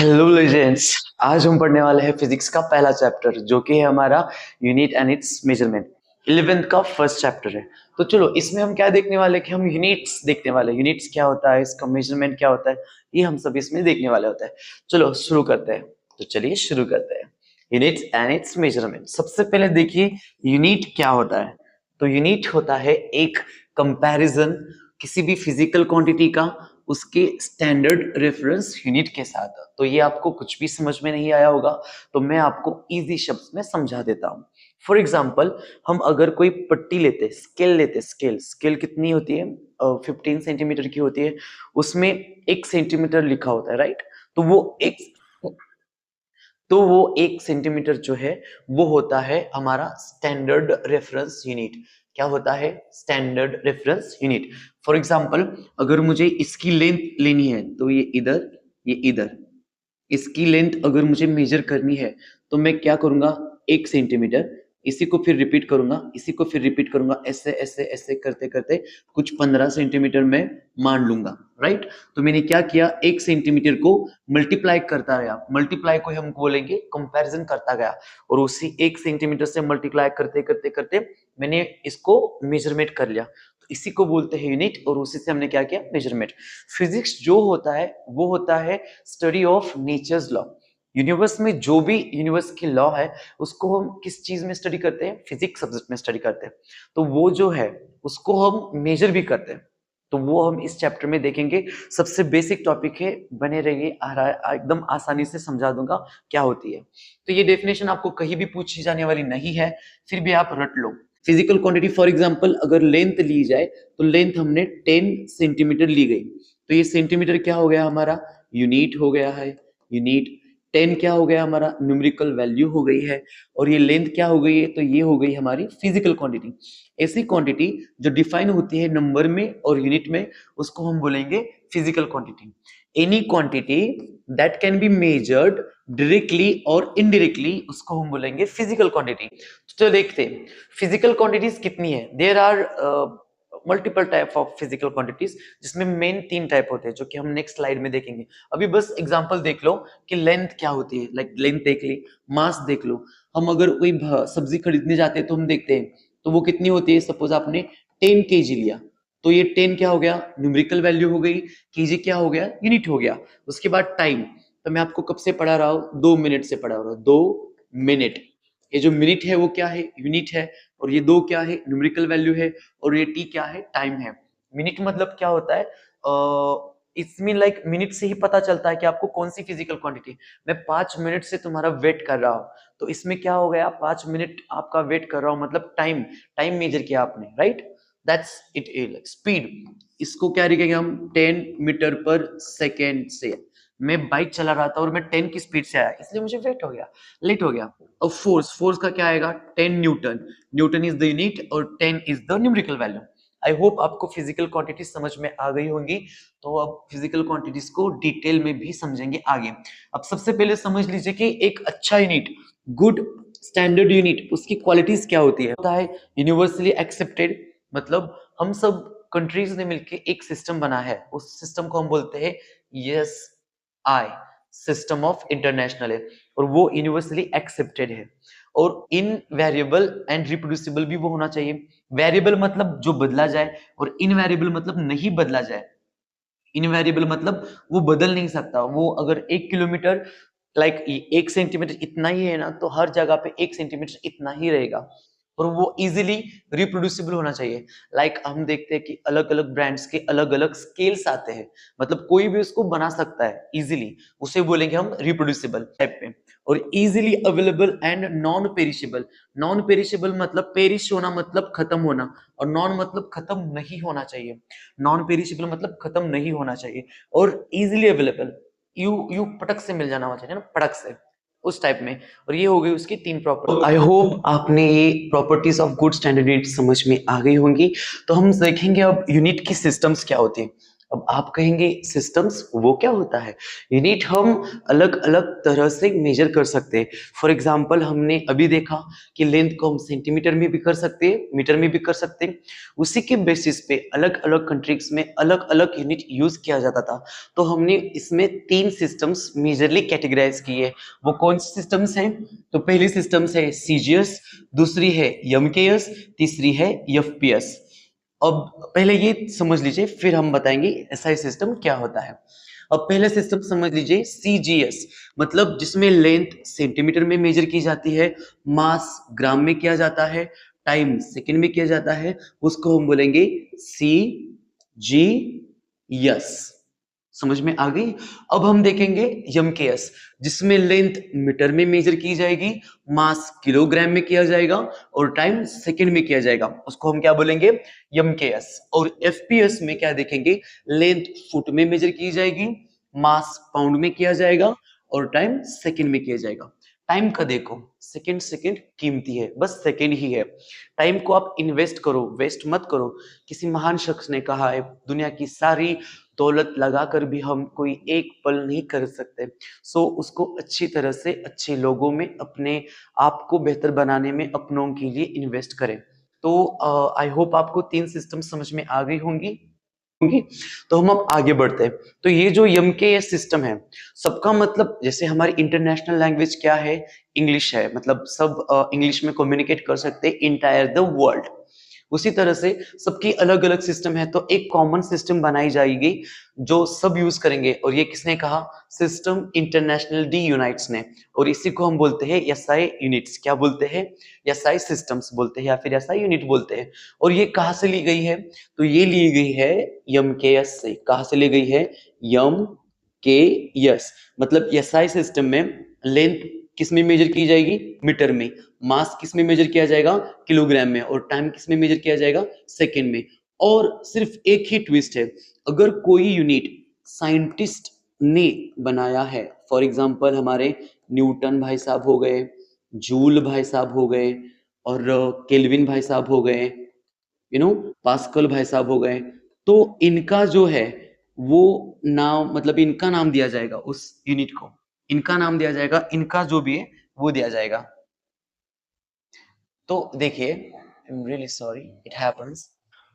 Hello legends. आज हम पढ़ने वाले हैं फिजिक्स का पहला चैप्टर जो कि है हमारा unit and it's measurement. 11th का फर्स्ट चैप्टर है। तो चलो इसमें हम क्या देखने वाले हैं कि हम यूनिट्स देखने वाले हैं। यूनिट्स क्या होता है, इसका मेजरमेंट क्या होता है, ये हम सब इसमें देखने वाले होते हैं। चलो शुरू करते हैं। तो चलिए शुरू करते हैं। Units and it's measurement. सबसे पहले देखिए यूनिट क्या होता है। तो यूनिट होता है एक कंपैरिजन किसी भी फिजिकल क्वांटिटी का उसके स्टैंडर्ड रेफरेंस यूनिट के साथ। तो ये आपको कुछ भी समझ में नहीं आया होगा तो मैं आपको इजी शब्द में समझा देता हूँ। फॉर एग्जाम्पल हम अगर कोई पट्टी लेते, स्केल लेते, स्केल स्केल कितनी होती है, 15 सेंटीमीटर की होती है। उसमें 1 सेंटीमीटर लिखा होता है, राइट। तो वो 1 सेंटीमीटर जो है वो होता है हमारा स्टैंडर्ड रेफरेंस यूनिट। क्या होता है? Standard reference unit. For example अगर मुझे इसकी लेंथ लेनी है तो ये इधर, ये इधर। इसकी लेंथ अगर मुझे मेजर करनी है तो मैं क्या करूंगा, 1 सेंटीमीटर। इसी को फिर रिपीट करूंगा, इसी को फिर रिपीट करूंगा, ऐसे ऐसे ऐसे करते करते कुछ 15 सेंटीमीटर में मान लूंगा, राइट। तो मैंने क्या किया, 1 सेंटीमीटर को मल्टीप्लाई करता गया। मल्टीप्लाई को हम बोलेंगे कंपैरिजन करता गया, और उसी 1 सेंटीमीटर से मल्टीप्लाई करते करते करते मैंने इसको मेजरमेंट कर लिया। तो इसी को बोलते हैं यूनिट, और उसी से हमने क्या किया, मेजरमेंट। फिजिक्स जो होता है वो होता है study of nature's law. Universe में जो भी यूनिवर्स की लॉ है उसको हम किस चीज में स्टडी करते हैं, फिजिक्स सब्जेक्ट में स्टडी करते हैं। तो वो जो है उसको हम मेजर भी करते हैं। तो वो हम इस चैप्टर में देखेंगे। सबसे बेसिक टॉपिक है, बने रहिए, एकदम आसानी से समझा दूंगा क्या होती है। तो ये डेफिनेशन आपको कहीं भी पूछी जाने वाली नहीं है, फिर भी आप रट लो। फिजिकल क्वांटिटी फॉर एग्जांपल अगर लेंथ ली जाए तो लेंथ हमने 10 सेंटीमीटर ली गई। तो ये सेंटीमीटर क्या हो गया हमारा, यूनिट हो गया है। यूनिट 10 क्या हो गया हमारा, न्यूमेरिकल वैल्यू हो गई है। और ये लेंथ क्या हो गई है, तो ये हो गई हमारी फिजिकल क्वांटिटी। ऐसी क्वांटिटी जो डिफाइन होती है नंबर में और यूनिट में उसको हम बोलेंगे physical quantity. Any quantity that can be measured directly और इनडायरेक्टली उसको हम बोलेंगे फिजिकल क्वांटिटी। तो देखते हैं फिजिकल क्वांटिटीज कितनी है। There are multiple type of physical quantities, जिसमें मेन 3 टाइप होते हैं जो कि हम नेक्स्ट स्लाइड में देखेंगे। अभी बस एग्जांपल देख लो कि लेंथ क्या होती है, लाइक लेंथ देख ली, मास देख लो। हम अगर कोई सब्जी खरीदने जाते हैं तो हम देखते हैं तो वो कितनी होती है। सपोज आपने 10 kg लिया तो ये 10 क्या हो गया, न्यूमेरिकल वैल्यू हो गई। केजी क्या हो गया, यूनिट हो गया। उसके बाद टाइम, तो मैं आपको कब से पढ़ा रहा हूँ, 2 मिनट से पढ़ा रहा हूँ। 2 मिनट, ये जो मिनट है वो क्या है, यूनिट है। और ये 2 क्या है, न्यूमेरिकल वैल्यू है। और ये टी क्या है, टाइम है। मिनट मतलब क्या होता है, इसमें लाइक मिनट से ही पता चलता है कि आपको कौन सी फिजिकल क्वांटिटी। मैं 5 मिनट से तुम्हारा वेट कर रहा हूँ, तो इसमें क्या हो गया, 5 मिनट आपका वेट कर रहा हूँ मतलब टाइम, टाइम मेजर किया आपने, right. That's it is speed. इसको क्या लिखेंगे हम, 10 मीटर पर सेकेंड से। मैं बाइक चला रहा था और मैं 10 की स्पीड से आया, इसलिए मुझे वेट हो गया, लेट हो गया। और फोर्स, फोर्स का क्या आएगा, 10 Newton. Newton is the unit और 10 is the numerical value. I hope आपको फिजिकल क्वांटिटी समझ में आ गई होंगी। तो अब फिजिकल क्वांटिटीज को डिटेल में भी समझेंगे आगे। अब सबसे पहले समझ लीजिए कि एक अच्छा यूनिट, गुड स्टैंडर्ड यूनिट, उसकी क्वालिटीज क्या होती है। होता है यूनिवर्सली एक्सेप्टेड, मतलब हम सब कंट्रीज ने मिलकर एक सिस्टम बना है, उस सिस्टम को हम बोलते हैं yes I, system of international है। और वो यूनिवर्सली एक्सेप्टेड है। और इनवेरिएबल एंड रिप्रोड्यूसिबल भी वो होना चाहिए। वेरिएबल मतलब जो बदला जाए, और इनवेरिएबल मतलब नहीं बदला जाए। इनवेरिएबल मतलब वो बदल नहीं सकता। वो अगर 1 किलोमीटर, लाइक 1 सेंटीमीटर इतना ही है ना, तो हर जगह पे 1 सेंटीमीटर इतना ही रहेगा। और वो इजीली रिप्रोड्यूसिबल होना चाहिए। लाइक हम देखते हैं कि अलग अलग ब्रांड्स के अलग अलग स्केल्स आते हैं, मतलब कोई भी उसको बना सकता है इजीली, उसे बोलेंगे हम रिप्रोड्यूसिबल टाइप पे। और easily available and non perishable. Non perishable मतलब पेरिश होना मतलब खत्म होना, और नॉन मतलब खत्म नहीं होना चाहिए। नॉन पेरिशेबल मतलब खत्म नहीं होना चाहिए। और इजीली अवेलेबल, यू पटक से मिल जाना चाहिए ना, पटक से, उस टाइप में। और ये हो गई उसकी 3 प्रॉपर्टी। आई होप आपने ये properties of good standard unit समझ में आ गई होंगी। तो हम देखेंगे अब यूनिट की सिस्टम्स क्या होती है। अब आप कहेंगे सिस्टम्स वो क्या होता है? यूनिट हम अलग अलग तरह से मेजर कर सकते हैं। फॉर एग्जाम्पल हमने अभी देखा कि लेंथ को हम सेंटीमीटर में भी कर सकते हैं, मीटर में भी कर सकते हैं। उसी के बेसिस पे अलग अलग कंट्रीज में अलग अलग यूनिट यूज किया जाता था। तो हमने इसमें 3 सिस्टम्स मेजरली कैटेगराइज किए। वो कौन से सिस्टम्स हैं? तो पहली सिस्टम्स है सीजीएस, दूसरी है एमकेएस, तीसरी है एफपीएस। अब पहले ये समझ लीजिए, फिर हम बताएंगे एसआई सिस्टम क्या होता है। अब पहले सिस्टम समझ लीजिए सीजीएस, मतलब जिसमें लेंथ सेंटीमीटर में मेजर की जाती है, मास ग्राम में किया जाता है, टाइम सेकंड में किया जाता है, उसको हम बोलेंगे सी जी एस। समझ में आ गई? अब हम देखेंगे एमकेएस, जिसमें लेंथ मीटर में मेजर की जाएगी, मास किलोग्राम में किया जाएगा और टाइम सेकंड में किया जाएगा, उसको हम क्या बोलेंगे? एमकेएस। और एफपीएस में क्या देखेंगे? लेंथ फुट में मेजर की जाएगी, मास पाउंड में किया जाएगा और टाइम सेकंड में किया जाएगा। टाइम का देखो, सेकंड सेकंड कीमती है, बस सेकंड ही है। टाइम को आप इन्वेस्ट करो, वेस्ट मत करो। किसी महान शख्स ने कहा है, दुनिया की सारी दौलत लगाकर भी हम कोई एक पल नहीं कर सकते। सो उसको अच्छी तरह से अच्छे लोगों में, अपने आप को बेहतर बनाने में, अपनों के लिए इन्वेस्ट करें। तो आई होप आपको 3 सिस्टम समझ में आ गई होंगी। तो हम अब आगे बढ़ते हैं। तो ये जो यम के सिस्टम है, सबका मतलब, जैसे हमारी इंटरनेशनल लैंग्वेज क्या है? इंग्लिश है, मतलब सब इंग्लिश में कम्युनिकेट कर सकते हैं इंटायर द वर्ल्ड। उसी तरह से सबकी अलग अलग सिस्टम है, तो एक कॉमन सिस्टम बनाई जाएगी जो सब यूज करेंगे। और ये किसने कहा? सिस्टम इंटरनेशनल डी यूनाइट्स ने। और इसी को हम बोलते हैं एसआई यूनिट्स। क्या बोलते हैं? एसआई सिस्टम्स बोलते हैं या फिर एसआई यूनिट बोलते हैं। और ये कहां से ली गई है? तो ये ली गई है यम के एस से। कहां से ली गई है? यम के एस। मतलब एसआई सिस्टम में लेंथ किस में मेजर की जाएगी? मीटर में। मास किस में मेजर किया जाएगा? किलोग्राम में। और टाइम किस में मेजर किया जाएगा? सेकंड में। और सिर्फ एक ही ट्विस्ट है, अगर कोई यूनिट साइंटिस्ट ने बनाया है, फॉर एग्जांपल हमारे न्यूटन भाई साहब हो गए, जूल भाई साहब हो गए, और केल्विन भाई साहब हो गए, पास्कल भाई साहब हो गए, तो इनका जो है वो नाम, मतलब इनका नाम दिया जाएगा उस यूनिट को। इनका नाम दिया जाएगा, इनका जो भी है वो दिया जाएगा। तो देखिए, आई am really sorry, it happens.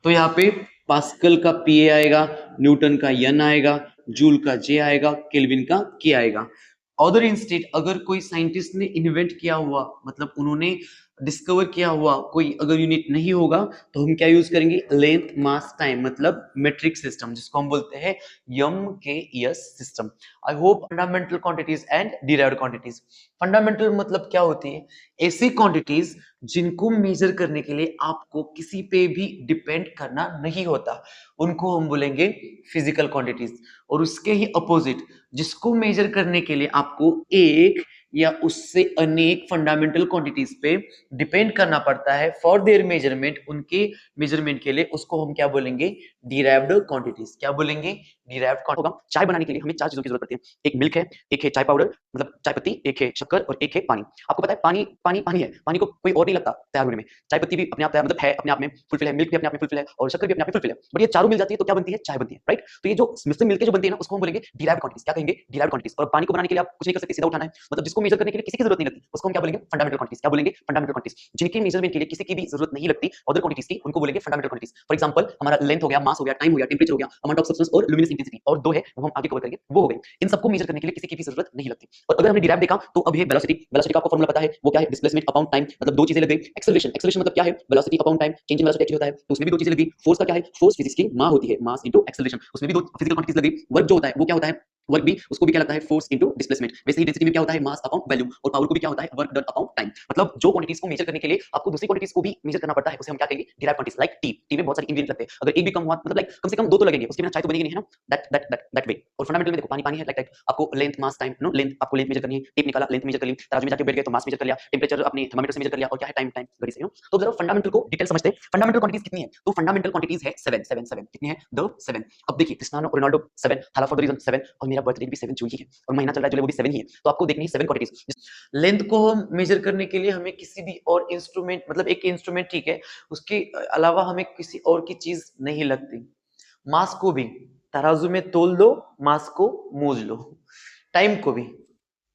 तो यहाँ पे पास्कल का पीए आएगा, न्यूटन का एन आएगा, जूल का जे आएगा, केल्विन का के आएगा। अदर इंस्टेड, अगर कोई साइंटिस्ट ने इन्वेंट किया हुआ, मतलब उन्होंने डिस्कवर किया हुआ कोई अगर यूनिट नहीं होगा, तो हम क्या यूज करेंगे? लेंथ मास टाइम, मतलब मेट्रिक सिस्टम, जिसको हम बोलते हैं यम के S system. I hope fundamental quantities and derived quantities. Fundamental मतलब क्या होती है? ऐसी क्वांटिटीज जिनको मेजर करने के लिए आपको किसी पे भी डिपेंड करना नहीं होता, उनको हम बोलेंगे फिजिकल क्वांटिटीज। और उसके ही अपोजिट, जिसको मेजर करने के लिए आपको एक या उससे अनेक फंडामेंटल क्वांटिटीज पे डिपेंड करना पड़ता है फॉर देयर मेजरमेंट, उनके मेजरमेंट के लिए, उसको हम क्या बोलेंगे? Derived quantities. क्या बोलेंगे? डिराइव्ड क्वांटिटीज होगा। चाय बनाने के लिए हमें 4 चीजों की जरूरत पड़ती है। एक मिल्क है, एक है चाय पाउडर मतलब चाय पत्ती, एक है शक्कर और एक है पानी। आपको पता है पानी पानी पानी है, पानी को कोई और नहीं लगता तैयार होने में। चाय पत्ती भी अपने आप तैयार, मतलब है अपने आप में फुलफिल है, मिल्क भी अपने आप में फुलफिल है और शक्कर भी अपने आप में फुलफिल है। बट ये चारों मिल जाती है तो क्या बनती है? चाय बनती है, राइट? तो ये जो मिलकर मिलकर जो बनती है ना, उसको हम बोलेंगे डिराइव्ड क्वांटिटीज। क्या कहेंगे? Derived quantities. और पानी को बनाने के लिए आप कुछ नहीं कर सकते, सीधा उठाना है, मतलब जिसको मेजर करने के लिए किसी की जरूरत नहीं लगती, उसको हम क्या बोलेंगे? Fundamental quantities. क्या बोलेंगे? Fundamental quantities. जिनके मेजरमेंट के लिए किसी की भी जरूरत नहीं लगती अदर क्वांटिटीज की, उनको बोलेंगे फंडामेंटल क्वांटिटीज। फॉर एग्जांपल हमारा लेंथ हो गया, मास हो गया, टाइम हो गया, टेंपरेचर हो गया, अमाउंट ऑफ सब्सटेंस और लुमिनस इंटेंसिटी, और दो है वो हम आगे कवर करेंगे, वो हो गए। इन सबको मेजर करने के लिए किसी की भी जरूरत नहीं लगती। और अगर हमने डिराइव देखा तो अब ये वेलोसिटी, वेलोसिटी का आपको फॉर्मूला पता है, वो क्या है? डिस्प्लेसमेंट अपॉन टाइम, मतलब दो चीजें लग गई। एक्सेलरेशन, एक्सेलरेशन मतलब क्या है? Velocity upon time, change in velocity actually होता है, तो उसमें भी दो चीजें लग गई। फोर्स का क्या है? फोर्स फिजिक्स की मां होती है, मास इनटू एक्सेलरेशन, उसमें भी दो फिजिकल क्वांटिटीज लग गई। वर्क जो होता है वो क्या होता है? वर्क भी, उसको भी क्या लगता है? Force into displacement. वैसे ही डेंसिटी में क्या होता है? Mass upon volume. और पावर को भी क्या होता है? Work done upon time. मतलब जो क्वांटिटीज को मेजर करने के लिए आपको दूसरी क्वांटिटीज को भी मेजर करना पड़ता है, उसे हम क्या कहेंगे? Derived quantities. Like T, T में बहुत सारे इंग्रेडिएंट लगते हैं, अगर एक भी कम हुआ मतलब लाइक कम से कम दो तो लगेंगे, उसके बिना चाय तो बनेगी नहीं, है ना? That way. और फंडामेंटल में देखो, पानी पानी है, लाइक आपको length mass time, no length, आपको लेंथ मेजर करनी है, टेप निकाला, लेंथ मेजर कर ली, तराजू में जाके बैठ गए तो मास मेजर कर लिया, टेंपरेचर अपने थर्मामीटर से मेजर कर लिया, और क्या है? टाइम, टाइम घड़ी से, तो जरा फंडामेंटल को डिटेल समझते हैं। फंडामेंटल क्वांटिटीज कितनी है? तो फंडामेंटल क्वांटिटीज है 7 7 7। कितनी है? द 7। अब देखिए, क्रिस्टियानो रोनाल्डो 7, हाला फॉर द रीजन 7, और मेरा बर्थडे भी 7 जून ही है, और महीना चल रहा है जुलाई, वो भी 7 ही है। तो आपको देखनी है 7 क्वांटिटीज। लेंथ को हम मेजर करने के लिए हमें किसी भी और इंस्ट्रूमेंट, मतलब एक इंस्ट्रूमेंट ठीक है, उसके अलावा हमें किसी और की चीज नहीं लगती। मास को भी तराजू में तोल दो, मास को मूज लो, टाइम को भी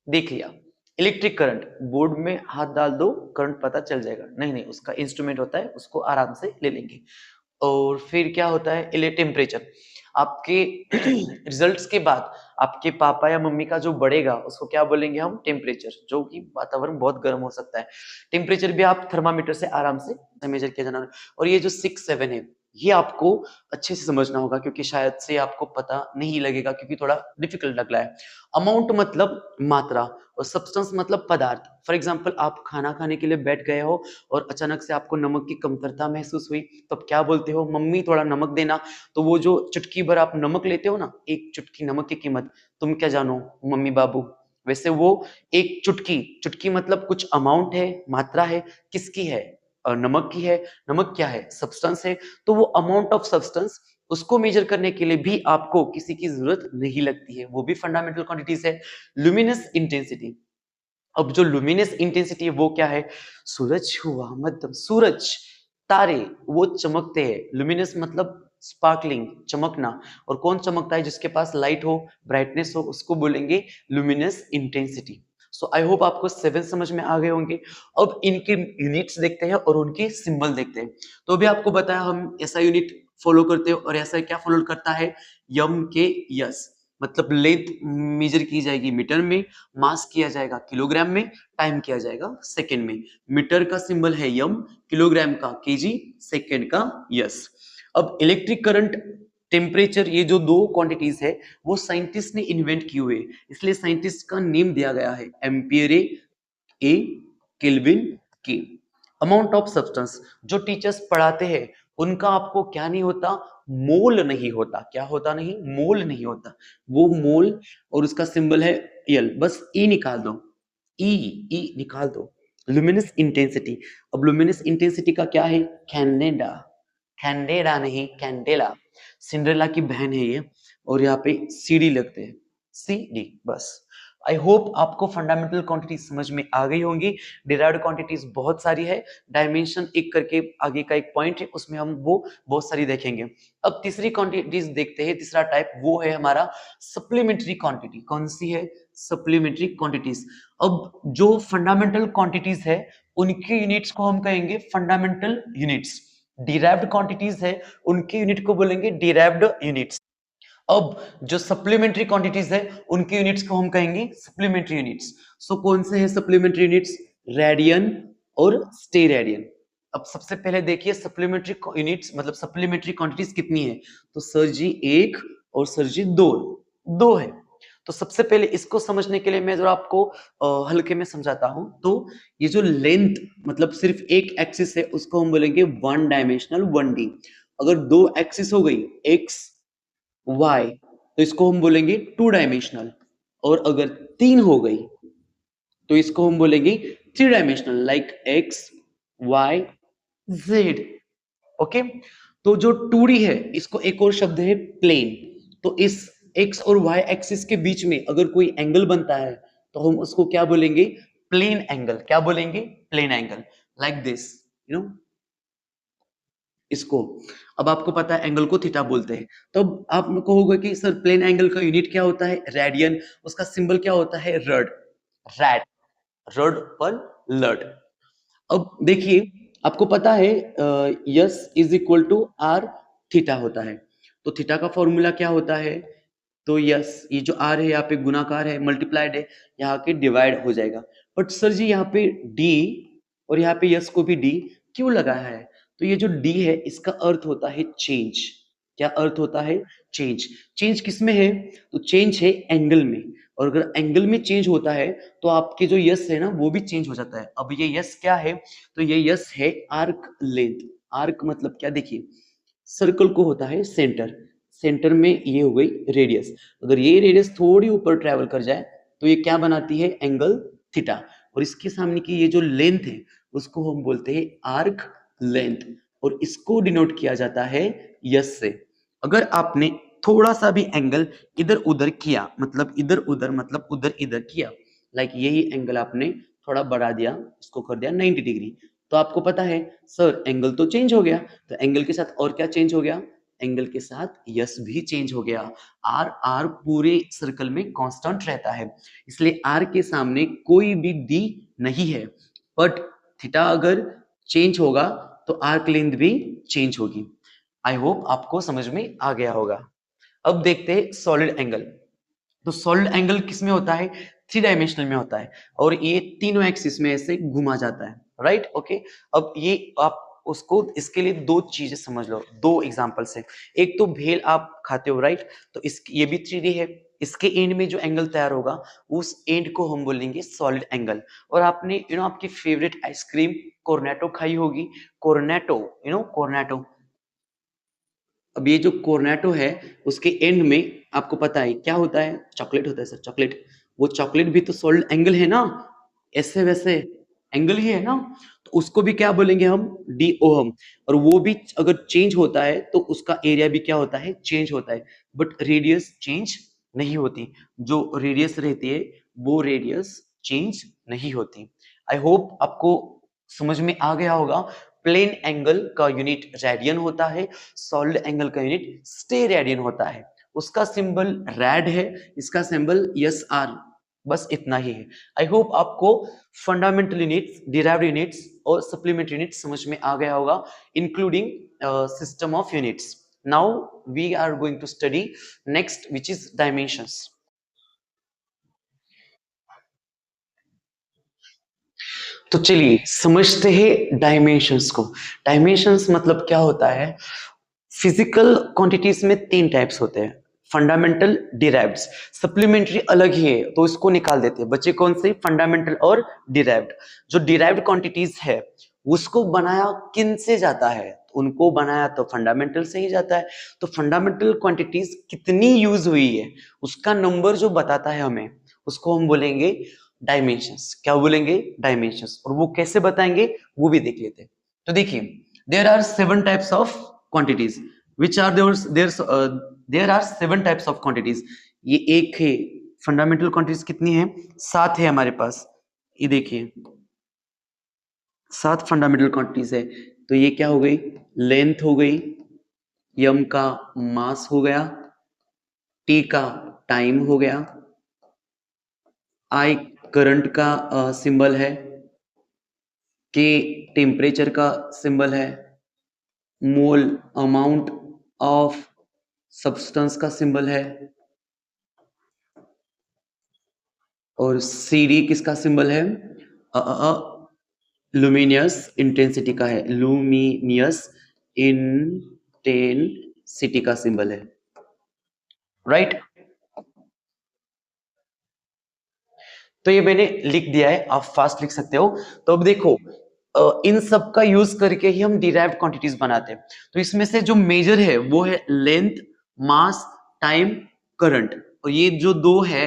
देख लिया। इलेक्ट्रिक करंट, बोर्ड में हाथ डाल दो, करंट पता चल जाएगा, नहीं नहीं उसका इंस्ट्रूमेंट होता है, उसको आराम से ले लेंगे। और फिर क्या होता है, इले टेम्परेचर, आपके रिजल्ट्स के बाद आपके पापा या मम्मी का जो बढ़ेगा उसको क्या बोलेंगे हम, टेम्परेचर, जो कि वातावरण बहुत गर्म हो सकता है। टेम्परेचर भी आप थर्मामीटर से आराम से मेजर किया जाना। और ये जो 6-7 है, ये आपको अच्छे से समझना होगा, क्योंकि शायद से आपको पता नहीं लगेगा, क्योंकि थोड़ा डिफिकल्ट लग रहा है। अमाउंट मतलब मात्रा, और सब्सटेंस मतलब पदार्थ। फॉर एग्जाम्पल, आप खाना खाने के लिए बैठ गए हो और अचानक से आपको नमक की कमतरता महसूस हुई, तो आप क्या बोलते हो, मम्मी थोड़ा नमक देना। तो वो जो चुटकी भर आप नमक लेते हो ना, एक चुटकी नमक की कीमत तुम क्या जानो मम्मी बाबू, वैसे वो एक चुटकी, चुटकी मतलब कुछ अमाउंट है, मात्रा है, किसकी है, नमक की है। नमक क्या है, सब्सटेंस है। तो वो अमाउंट ऑफ सब्सटेंस, उसको मेजर करने के लिए भी आपको किसी की जरूरत नहीं लगती है, वो भी फंडामेंटल क्वांटिटीज है। लुमिनस इंटेंसिटी, अब जो लुमिनस इंटेंसिटी है वो क्या है, सूरज हुआ मध्यम, सूरज, तारे वो चमकते हैं, लुमिनस मतलब स्पार्कलिंग, चमकना। और कौन चमकता है, जिसके पास लाइट हो, ब्राइटनेस हो, उसको बोलेंगे लुमिनस इंटेंसिटी। सो आई होप आपको 7 समझ में आ गए होंगे। अब इनके यूनिट्स देखते हैं और उनके सिंबल देखते हैं। तो अभी आपको बताया हम ऐसा यूनिट फॉलो करते हैं, और ऐसा क्या फॉलो करता है, यम के यस, मतलब लेंथ मेजर की जाएगी मीटर में, मास किया जाएगा किलोग्राम में, टाइम किया जाएगा सेकंड में। मीटर का सिंबल है यम, किलोग्राम का केजी, सेकंड का यस। अब इलेक्ट्रिक करंट, टेम्परेचर, ये जो दो क्वांटिटीज है वो साइंटिस्ट ने इन्वेंट की हुए, इसलिए साइंटिस्ट का नेम दिया गया है एम्पियर, ए, केल्विन, के। अमाउंट ऑफ सब्सटेंस, जो टीचर्स पढ़ाते हैं उनका आपको क्या नहीं होता, मोल नहीं होता, क्या होता नहीं, मोल नहीं होता, वो मोल, और उसका सिंबल है एल, बस ई निकाल दो, ई, ई निकाल दो। लुमिनस इंटेंसिटी, अब लुमिनस इंटेंसिटी का क्या है, कैंडेला, कैंडेला नहीं कैंडेला, सिंड्रेला की बहन है ये, और यहाँ पे सीडी लगते हैं, सी डी, बस। आई होप आपको फंडामेंटल क्वांटिटीज समझ में आ गई होंगी। डिराइव्ड क्वांटिटीज बहुत सारी है, डायमेंशन एक करके आगे का एक पॉइंट है, उसमें हम वो बहुत सारी देखेंगे। अब तीसरी क्वांटिटीज देखते हैं, तीसरा टाइप वो है हमारा सप्लीमेंट्री क्वांटिटी। कौन सी है, सप्लीमेंट्री क्वांटिटीज। अब जो फंडामेंटल क्वांटिटीज है उनके यूनिट्स को हम कहेंगे फंडामेंटल यूनिट्स, डिराइव्ड क्वांटिटीज है उनके यूनिट को बोलेंगे डिराइव्ड यूनिट्स। अब जो सप्लीमेंट्री क्वांटिटीज है उनके यूनिट्स को हम कहेंगे सप्लीमेंट्री यूनिट्स। सो कौन से हैं सप्लीमेंट्री यूनिट्स, रेडियन और स्टे रेडियन। अब सबसे पहले देखिए सप्लीमेंट्री यूनिट्स मतलब सप्लीमेंट्री क्वांटिटीज कितनी है, तो सर जी 1 और सर जी 2, 2 है। तो सबसे पहले इसको समझने के लिए मैं जरा आपको हल्के में समझाता हूं। तो ये जो लेंथ मतलब सिर्फ एक एक्सिस है उसको हम बोलेंगे वन डायमेंशनल 1D। अगर दो एक्सिस हो गई एक्स वाई तो इसको हम बोलेंगे टू डायमेंशनल, और अगर 3 हो गई तो इसको हम बोलेंगे three dimensional, like X Y Z. Okay, तो जो 2D है इसको एक और शब्द है प्लेन। तो इस एक्स और वाई एक्सिस के बीच में अगर कोई एंगल बनता है तो हम उसको क्या बोलेंगे, प्लेन एंगल। क्या बोलेंगे, plane angle, like this, you know, इसको। अब आपको पता है एंगल को थीटा बोलते हैं, तो आप कहोगे कि सर प्लेन एंगल का यूनिट क्या होता है, रेडियन, उसका सिंबल क्या होता है, रड, रैट, रड पर लड। अब देखिए आपको पता है yes is equal to R theta होता है, तो थीटा का फॉर्मूला क्या होता है, तो यस ये जो आर है यहाँ पे गुणाकार है, मल्टीप्लाइड है, यहाँ के डिवाइड हो जाएगा। बट सर जी यहाँ पे डी और यहाँ पे यस को भी डी क्यों लगा है, तो ये जो डी है इसका अर्थ होता है चेंज। क्या अर्थ होता है, चेंज। चेंज किस में है, तो चेंज है एंगल में, और अगर एंगल में चेंज होता है तो आपके जो यस है ना वो भी चेंज हो जाता है। अब ये यस क्या है, तो ये यस है आर्क लेंथ। आर्क मतलब क्या, देखिए सर्कल को होता है सेंटर, सेंटर में ये हो गई रेडियस, अगर ये रेडियस थोड़ी ऊपर ट्रेवल कर जाए तो ये क्या बनाती है, एंगल थीटा, और इसके सामने की ये जो लेंथ है उसको हम बोलते हैं आर्क लेंथ, और इसको डिनोट किया जाता है यस से। अगर आपने थोड़ा सा भी एंगल इधर उधर किया, मतलब इधर उधर मतलब उधर इधर किया, लाइक यही एंगल आपने थोड़ा बढ़ा दिया, इसको कर दिया 90 डिग्री, तो आपको पता है सर एंगल तो चेंज हो गया, तो एंगल के साथ और क्या चेंज हो गया, एंगल के साथ यस भी चेंज हो गया। आर आर पूरे सर्कल में कांस्टेंट रहता है, इसलिए आर के सामने कोई भी डी नहीं है, बट थीटा अगर चेंज होगा तो आर्क लेंथ भी चेंज होगी। आई होप आपको समझ में आ गया होगा। अब देखते हैं सॉलिड एंगल। तो सॉलिड एंगल किस में होता है? 3 डायमेंशनल में होता है, और ये तीनों एक्सिस में ऐसे घुमा जाता है, राइट? ओके, अब ये आप उसको, इसके लिए दो चीजें समझ लो, दो एग्जांपल से। एक तो भेल आप खाते हो, राइट? तो इस ये भी 3D है, इसके एंड में जो एंगल तैयार होगा उस एंड को हम बोलेंगे सॉलिड एंगल। और आपने आपकी फेवरेट आइसक्रीम कोर्नेटो खाई होगी, कोर्नेटो, कोर्नेटो। अब ये जो कोर्नेटो है उसके एंड में आपको पता है क्या होता है? चॉकलेट होता है सर, चॉकलेट। वो चॉकलेट भी तो सॉलिड एंगल है ना, ऐसे वैसे एंगल ही है ना, तो उसको भी क्या बोलेंगे हम? डी ओ हम। और वो भी अगर चेंज होता है तो उसका एरिया भी क्या होता है? चेंज होता है, बट रेडियस चेंज नहीं होती। जो रेडियस रहती है वो रेडियस चेंज नहीं होती। आई होप आपको समझ में आ गया होगा। प्लेन एंगल का यूनिट रेडियन होता है, सॉलिड एंगल का यूनिट स्टेरेडियन होता है। उसका सिंबल रैड है, इसका सिंबल यस आर, बस इतना ही है। आई होप आपको फंडामेंटल यूनिट्स, डिराइव्ड यूनिट्स और सप्लीमेंट्री यूनिट्स समझ में आ गया होगा, including system of units. Now we are going to study next, which is dimensions. तो चलिए समझते हैं डायमेंशंस को। डायमेंशंस मतलब क्या होता है? फिजिकल क्वांटिटीज में 3 टाइप्स होते हैं, फंडामेंटल, डिराइव्ड। सप्लीमेंट्री अलग ही है तो इसको निकाल देते हैं, बच्चे कौन से? फंडामेंटल और डिराइव्ड। जो डिराइव्ड क्वांटिटीज है उसको बनाया किन से जाता है? उनको बनाया तो फंडामेंटल से ही जाता है। तो फंडामेंटल क्वांटिटीज कितनी यूज हुई है उसका नंबर जो बताता है हमें, उसको हम बोलेंगे डायमेंशंस। क्या बोलेंगे? डायमेंशंस। और वो कैसे बताएंगे वो भी देख लेते हैं। तो देखिए, there are 7 types of quantities, which are there are 7 types of quantities. ये एक है, फंडामेंटल क्वांटिटीज कितनी है? 7 है हमारे पास। ये देखिए 7 फंडामेंटल क्वांटिटीज है। तो ये क्या हो गई? लेंथ हो गई, यम का मास हो गया, टी का टाइम हो गया, आई करंट का सिंबल है, के टेम्परेचर का सिंबल है, मोल अमाउंट ऑफ सब्सटेंस का सिंबल है, और सी डी किसका सिंबल है? लुमिनियस इंटेंसिटी का है, लुमिनियस इंटेंसिटी का सिंबल है, राइट? तो ये मैंने लिख दिया है, आप फास्ट लिख सकते हो। तो अब देखो, इन सब का यूज करके ही हम डिराइव्ड क्वांटिटीज बनाते हैं। तो इसमें से जो मेजर है वो है लेंथ, मास, टाइम, करंट। और ये जो दो है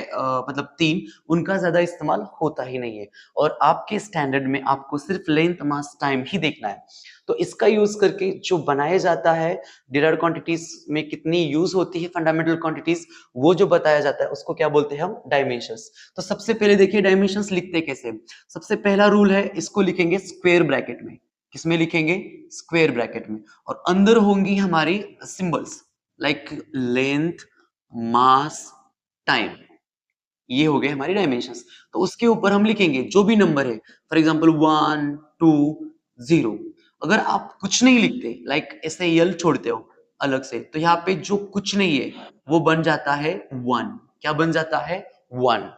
मतलब 3, उनका ज्यादा इस्तेमाल होता ही नहीं है। और आपके स्टैंडर्ड में आपको सिर्फ लेंथ, मास, टाइम ही देखना है। तो इसका यूज करके जो बनाया जाता है, डिराइव्ड क्वांटिटीज में कितनी यूज होती है फंडामेंटल क्वांटिटीज, वो जो बताया जाता है उसको क्या बोलते हैं हम? डायमेंशंस। तो सबसे पहले देखिए डायमेंशंस लिखते कैसे। सबसे पहला रूल है, इसको लिखेंगे स्क्वायर ब्रैकेट में। किसमें लिखेंगे? स्क्वायर ब्रैकेट में। और अंदर होंगी हमारी symbols, like length, mass, time. ये हो गए हमारी डायमेंशंस। तो उसके ऊपर हम लिखेंगे जो भी नंबर है, फॉर एग्जांपल 1, 2, 0। अगर आप कुछ नहीं लिखते, लाइक ऐसे यल छोड़ते हो अलग से, तो यहाँ पे जो कुछ नहीं है वो बन जाता है 1। क्या बन जाता है? 1।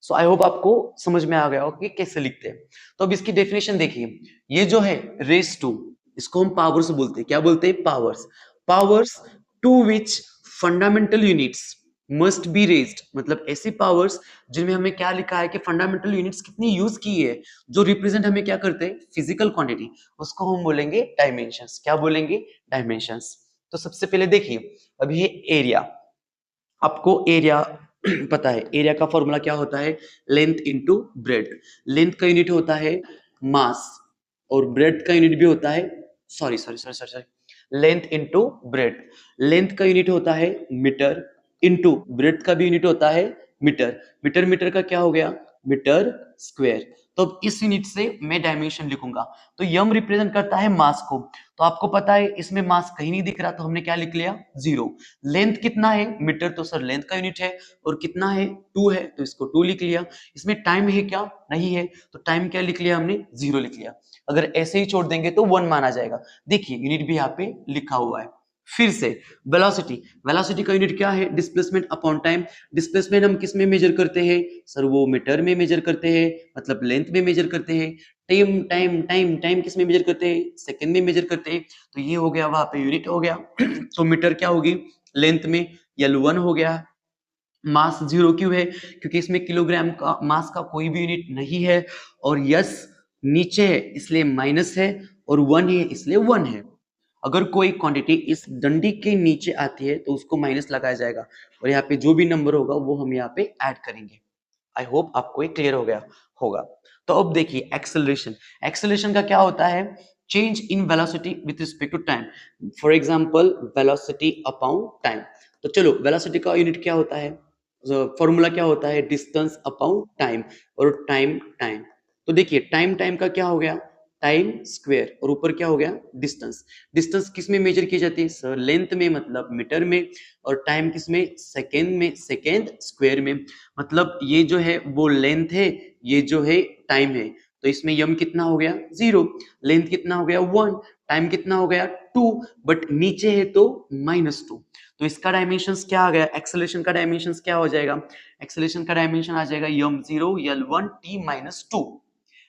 सो आई होप आपको समझ में आ गया हो कि कैसे लिखते हैं। तो अब इसकी डेफिनेशन देखिए, ये जो है रेस टू, इसको हम पावर्स बोलते हैं। क्या बोलते हैं? Powers. Powers to which fundamental units must be raised, मतलब ऐसी पावर्स जिनमें हमें क्या लिखा है कि फंडामेंटल यूनिट्स कितनी यूज की है, जो रिप्रेजेंट हमें क्या करते हैं? फिजिकल क्वांटिटी, उसको हम बोलेंगे डायमेंशंस। क्या बोलेंगे? डायमेंशंस। तो सबसे पहले देखिए, अभी ये एरिया, आपको एरिया पता है, एरिया का फॉर्मूला क्या होता है? Length into breadth. लेंथ का यूनिट होता है मास, और ब्रेड्थ का यूनिट भी होता है, sorry sorry sorry sorry sorry, length into breadth. Length का यूनिट होता है मीटर, इनटू ब्रेड्थ का भी यूनिट होता है मीटर। मीटर मीटर का क्या हो गया? Metre square. तो अब इस यूनिट से मैं डायमेंशन लिखूंगा, तो यम रिप्रेजेंट करता है मास को, तो आपको पता है इसमें मास कहीं नहीं दिख रहा, तो हमने क्या लिख लिया 0। लेंथ कितना है मीटर, तो सर लेंथ का यूनिट है, और कितना है 2 है, तो इसको 2 लिख लिया। इसमें टाइम है क्या, नहीं है, तो टाइम क्या लिख लिया हमने 0 लिख लिया। अगर ऐसे ही छोड़ देंगे तो 1 माना जाएगा। देखिए यूनिट भी यहाँ पे लिखा हुआ है। फिर से वेलोसिटी, वेलोसिटी का यूनिट क्या है, डिस्प्लेसमेंट अपॉन टाइम। डिस्प्लेसमेंट हम किस में मेजर करते हैं सर, वो मीटर में मेजर करते हैं, मतलब लेंथ में मेजर करते हैं। टाइम टाइम टाइम टाइम किस में मेजर करते हैं, सेकंड में मेजर करते हैं। तो ये हो गया वहां पे यूनिट हो गया। तो मीटर क्या होगी लेंथ में, L1 हो गया। मास 0 क्यों है, क्योंकि इसमें किलोग्राम का मास का कोई भी यूनिट नहीं है, और यस नीचे है इसलिए माइनस है, और 1 है इसलिए 1 है। अगर कोई क्वांटिटी इस डंडी के नीचे आती है तो उसको माइनस लगाया जाएगा, और यहाँ पे जो भी नंबर होगा वो हम यहाँ पे ऐड करेंगे। आई होप आपको ये क्लियर हो गया होगा। तो अब देखिए एक्सेलरेशन, एक्सेलरेशन का क्या होता है, change in velocity with respect to time. For example velocity upon time. तो चलो वेलोसिटी का यूनिट क्या होता है, फॉर्मूला क्या होता है, डिस्टेंस अपॉन टाइम, और टाइम टाइम। तो देखिए टाइम टाइम का क्या हो गया, टाइम स्क्वायर, और ऊपर क्या हो गया डिस्टेंस। डिस्टेंस किस में मेजर की जाती है सर, लेंथ में मतलब मीटर में, और टाइम किस में, सेकेंड में, सेकेंड स्क्वायर में। मतलब ये जो है वो लेंथ है, ये जो है टाइम है। तो इसमें यम कितना हो गया 0, लेंथ कितना हो गया 1, टाइम कितना हो गया 2, बट नीचे है तो -2। तो इसका डायमेंशंस क्या आ गया, एक्सेलरेशन का डायमेंशंस क्या हो जाएगा, एक्सेलरेशन का डायमेंशन आ जाएगा यम 0 L1 t-2।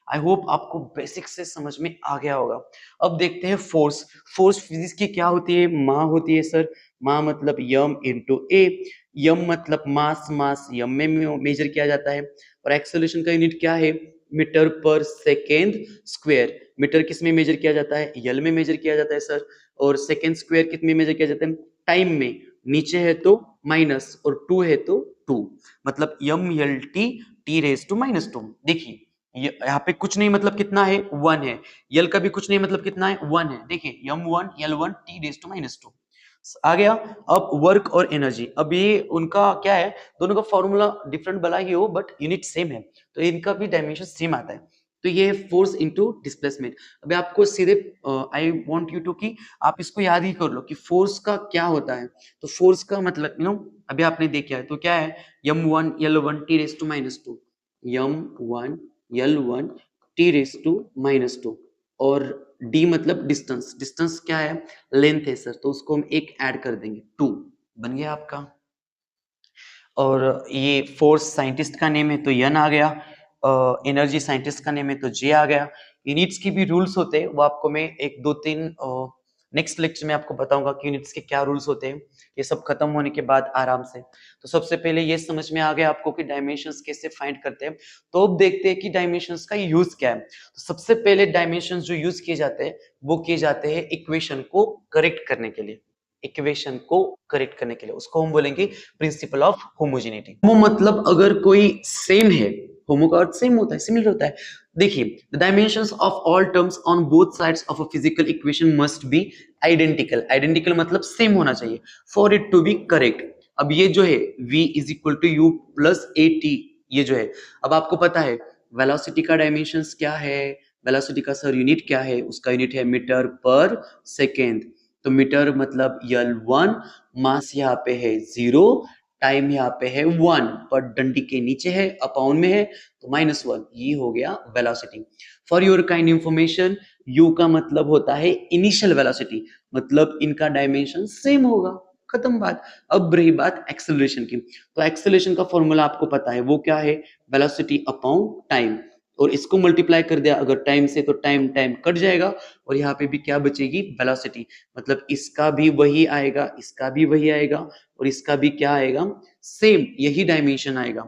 आई होप आपको बेसिक से समझ में आ गया होगा। अब देखते हैं फोर्स। फोर्स फिजिक्स की क्या होती है, माँ होती है सर। माँ मतलब यम इंटू ए, यम मतलब मास, मास यम में मेजर किया जाता है, और एक्सेलरेशन का यूनिट क्या है, मीटर पर सेकेंड स्क्वायर। मीटर किस में मेजर किया जाता है, यल में मेजर किया जाता है सर, और सेकेंड स्क्वायर किस में मेजर किया जाता है, टाइम में। नीचे है तो माइनस, और 2 है तो 2, मतलब यम यल टी t⁻²। देखिए यहाँ पे कुछ नहीं मतलब कितना है 1 है, यल का भी कुछ नहीं मतलब कितना है 1 है। देखिए m1 L1 t⁻²। आ गया। अब वर्क और एनर्जी, अब ये उनका क्या है, दोनों का फॉर्मूला डिफरेंट भला ही हो बट यूनिट सेम है, तो इनका भी डायमेंशन सेम आता है। तो ये फोर्स इनटू डिस्प्लेसमेंट। अभी आपको सीधे आई वांट यू टू कि आप इसको याद ही कर लो कि फोर्स का क्या होता है। तो फोर्स का मतलब अभी आपने देखा है तो क्या है, m1 L1 t⁻², m1 L1 t⁻², और d मतलब डिस्टेंस, डिस्टेंस क्या है लेंथ है सर, तो उसको हम एक ऐड कर देंगे 2, बन गया आपका। और ये फोर्स साइंटिस्ट का नेम है तो यन आ गया, एनर्जी साइंटिस्ट का नेम है तो जे आ गया। यूनिट्स की भी रूल्स होते हैं, वो आपको मैं एक दो तीन नेक्स्ट लेक्चर में आपको बताऊंगा कि यूनिट्स के क्या रूल्स होते हैं, ये सब खत्म होने के बाद आराम से। तो सबसे पहले ये समझ में आ गया आपको कि डायमेंशंस कैसे फाइंड करते हैं। तो अब देखते हैं कि डायमेंशंस का यूज क्या है। तो सबसे पहले डायमेंशंस जो यूज किए जाते हैं वो किए जाते हैं इक्वेशन को करेक्ट करने के लिए। इक्वेशन को करेक्ट करने के लिए उसको हम बोलेंगे प्रिंसिपल ऑफ होमोजेनिटी। वो मतलब अगर कोई सेम है, होमो का अर्थ सेम होता है, सिमिलर होता है। देखिए the dimensions of all terms on both sides of a physical equation must be identical. Identical मतलब सेम होना चाहिए for it to be correct. अब ये जो है v is equal to u plus a t, ये जो है, अब आपको पता है वेलोसिटी का डायमेंशंस क्या है, वेलोसिटी का सर यूनिट क्या है, उसका यूनिट है मीटर पर सेकेंड। तो मीटर मतलब L1, मास यहाँ पे है 0, टाइम यहाँ पे है 1, पर डंडी के नीचे है, अपॉन में है तो -1, ये हो गया velocity. For your kind information, u का मतलब होता है इनिशियल वेलोसिटी, मतलब इनका डायमेंशन सेम होगा, खत्म बात। अब रही बात एक्सेलरेशन की, तो एक्सेलरेशन का फॉर्मूला आपको पता है, वो क्या है, वेलोसिटी अपॉन टाइम, और इसको मल्टीप्लाई कर दिया अगर टाइम से तो टाइम टाइम कट जाएगा, और यहाँ पे भी क्या बचेगी वेलोसिटी, मतलब इसका भी वही आएगा, इसका भी वही आएगा, और इसका भी क्या आएगा सेम, यही डायमेंशन आएगा।